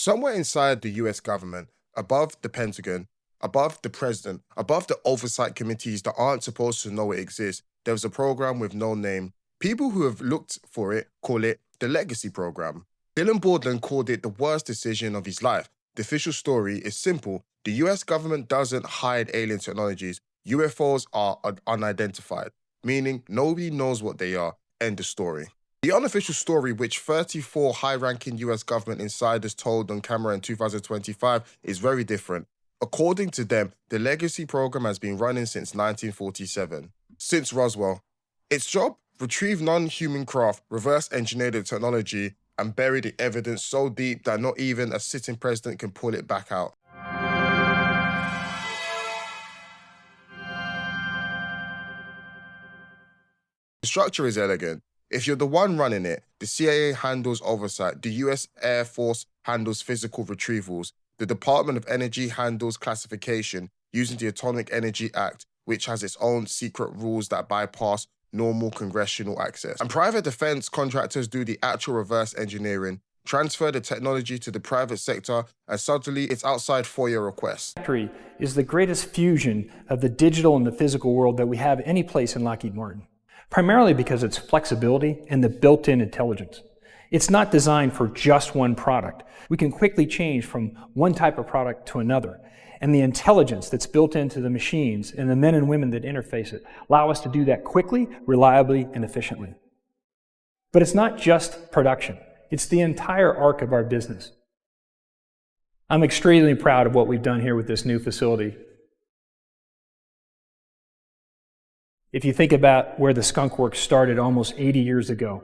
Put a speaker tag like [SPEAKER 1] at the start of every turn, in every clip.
[SPEAKER 1] Somewhere inside the US government, above the Pentagon, above the president, above the oversight committees that aren't supposed to know it exists, there's a program with no name. People who have looked for it call it the legacy program. Dylan Bordland called it the worst decision of his life. The official story is simple. The US government doesn't hide alien technologies. UFOs are unidentified, meaning nobody knows what they are. End of story. The unofficial story, which 34 high-ranking US government insiders told on camera in 2025, is very different. According to them, the legacy program has been running since 1947, since Roswell. Its job? Retrieve non-human craft, reverse engineer the technology, and bury the evidence so deep that not even a sitting president can pull it back out. The structure is elegant. If you're the one running it, the CIA handles oversight, the US Air Force handles physical retrievals, the Department of Energy handles classification using the Atomic Energy Act, which has its own secret rules that bypass normal congressional access. And private defense contractors do the actual reverse engineering, transfer the technology to the private sector, and suddenly it's outside FOIA requests.
[SPEAKER 2] Factory is the greatest fusion of the digital and the physical world that we have any place in Lockheed Martin, primarily because of its flexibility and the built-in intelligence. It's not designed for just one product. We can quickly change from one type of product to another. And the intelligence that's built into the machines and the men and women that interface it allow us to do that quickly, reliably, and efficiently. But it's not just production. It's the entire arc of our business. I'm extremely proud of what we've done here with this new facility. If you think about where the Skunk Works started almost 80 years ago,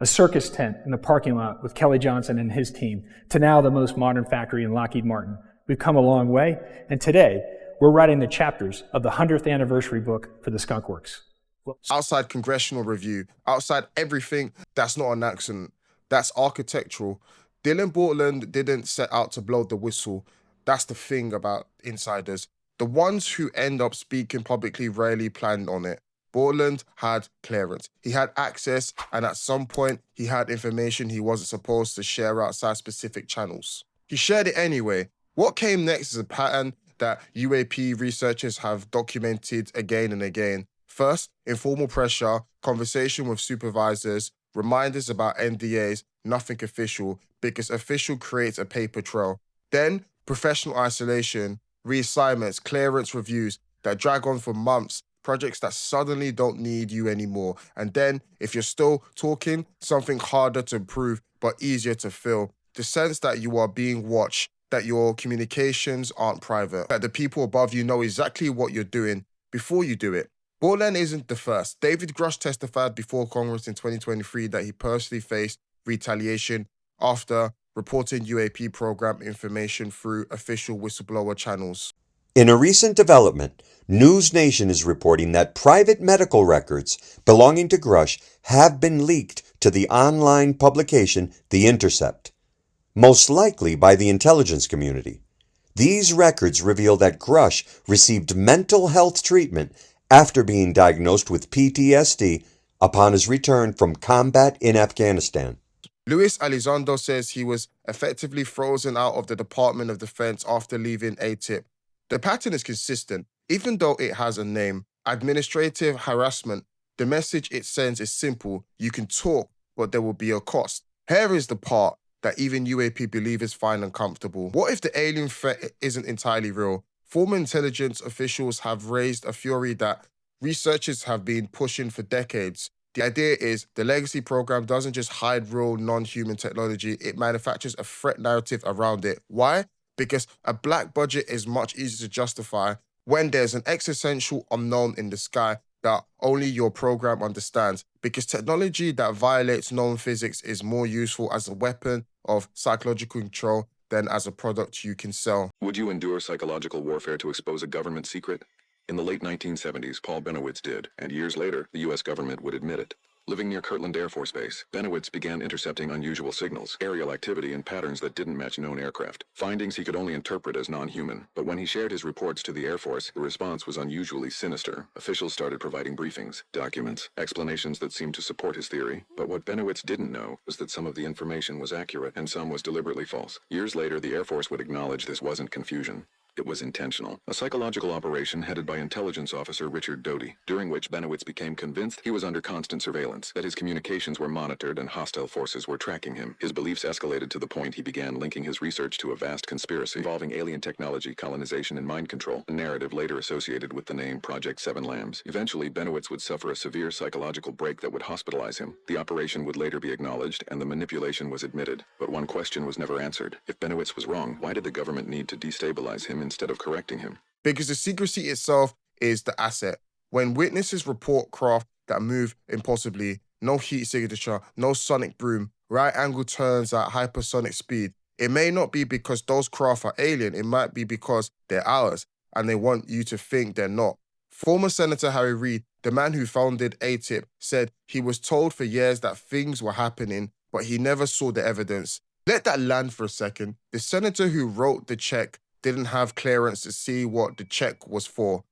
[SPEAKER 2] a circus tent in the parking lot with Kelly Johnson and his team, to now the most modern factory in Lockheed Martin. We've come a long way, and today we're writing the chapters of the 100th anniversary book for the Skunk Works.
[SPEAKER 1] Outside congressional review, outside everything, that's not an accident. That's architectural. Dylan Bordland didn't set out to blow the whistle. That's the thing about insiders. The ones who end up speaking publicly rarely planned on it. Bordland had clearance. He had access, and at some point, he had information he wasn't supposed to share outside specific channels. He shared it anyway. What came next is a pattern that UAP researchers have documented again and again. First, informal pressure, conversation with supervisors, reminders about NDAs, nothing official, because official creates a paper trail. Then, professional isolation, reassignments, clearance reviews that drag on for months, projects that suddenly don't need you anymore. And then, if you're still talking, something harder to prove but easier to fill. The sense that you are being watched, that your communications aren't private, that the people above you know exactly what you're doing before you do it. Bordland isn't the first. David Grush testified before Congress in 2023 that he personally faced retaliation after reporting UAP program information through official whistleblower channels.
[SPEAKER 3] In a recent development, News Nation is reporting that private medical records belonging to Grush have been leaked to the online publication The Intercept, most likely by the intelligence community. These records reveal that Grush received mental health treatment after being diagnosed with PTSD upon his return from combat in Afghanistan.
[SPEAKER 1] Luis Elizondo says he was effectively frozen out of the Department of Defense after leaving ATIP. The pattern is consistent, even though it has a name. Administrative harassment. The message it sends is simple. You can talk, but there will be a cost. Here is the part that even UAP believers find uncomfortable. What if the alien threat isn't entirely real? Former intelligence officials have raised a theory that researchers have been pushing for decades. The idea is the legacy program doesn't just hide real non-human technology, it manufactures a threat narrative around it. Why? Because a black budget is much easier to justify when there's an existential unknown in the sky that only your program understands. Because technology that violates known physics is more useful as a weapon of psychological control than as a product you can sell.
[SPEAKER 4] Would you endure psychological warfare to expose a government secret? In the late 1970s, Paul Benowitz did, and years later, the U.S. government would admit it. Living near Kirtland Air Force Base, Benowitz began intercepting unusual signals, aerial activity, and patterns that didn't match known aircraft. Findings he could only interpret as non-human, but when he shared his reports to the Air Force, the response was unusually sinister. Officials started providing briefings, documents, explanations that seemed to support his theory, but what Benowitz didn't know was that some of the information was accurate and some was deliberately false. Years later, the Air Force would acknowledge this wasn't confusion. It was intentional. A psychological operation headed by intelligence officer Richard Doty, during which Benowitz became convinced he was under constant surveillance, that his communications were monitored and hostile forces were tracking him. His beliefs escalated to the point he began linking his research to a vast conspiracy involving alien technology, colonization, and mind control, a narrative later associated with the name Project Seven Lambs. Eventually, Benowitz would suffer a severe psychological break that would hospitalize him. The operation would later be acknowledged, and the manipulation was admitted. But one question was never answered. If Benowitz was wrong, why did the government need to destabilize him instead of correcting him?
[SPEAKER 1] Because the secrecy itself is the asset. When witnesses report craft that move impossibly, no heat signature, no sonic boom, right angle turns at hypersonic speed, it may not be because those craft are alien, it might be because they're ours, and they want you to think they're not. Former Senator Harry Reid, the man who founded ATIP, said he was told for years that things were happening, but he never saw the evidence. Let that land for a second. The senator who wrote the check didn't have clearance to see what the check was for.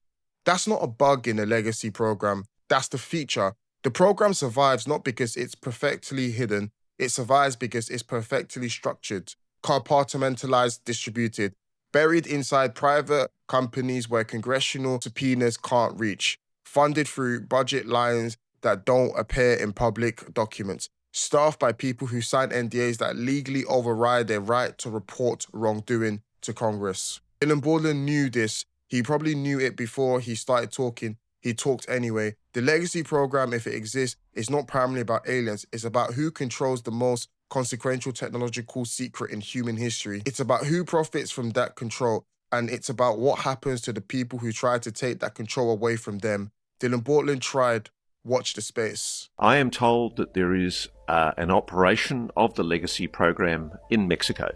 [SPEAKER 1] That's not a bug in the legacy program. That's the feature. The program survives not because it's perfectly hidden. It survives because it's perfectly structured, compartmentalized, distributed, buried inside private companies where congressional subpoenas can't reach, funded through budget lines that don't appear in public documents, staffed by people who sign NDAs that legally override their right to report wrongdoing to Congress. Dylan Borland knew this. He probably knew it before he started talking. He talked anyway. The legacy program, if it exists, is not primarily about aliens. It's about who controls the most consequential technological secret in human history. It's about who profits from that control, and it's about what happens to the people who try to take that control away from them. Dylan Borland tried. Watch the space.
[SPEAKER 5] I am told that there is an operation of the legacy program in Mexico,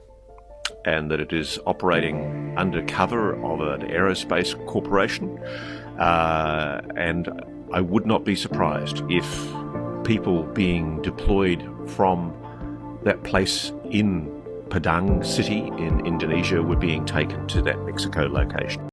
[SPEAKER 5] and that it is operating under cover of an aerospace corporation. And I would not be surprised if people being deployed from that place in Padang City in Indonesia were being taken to that Mexico location.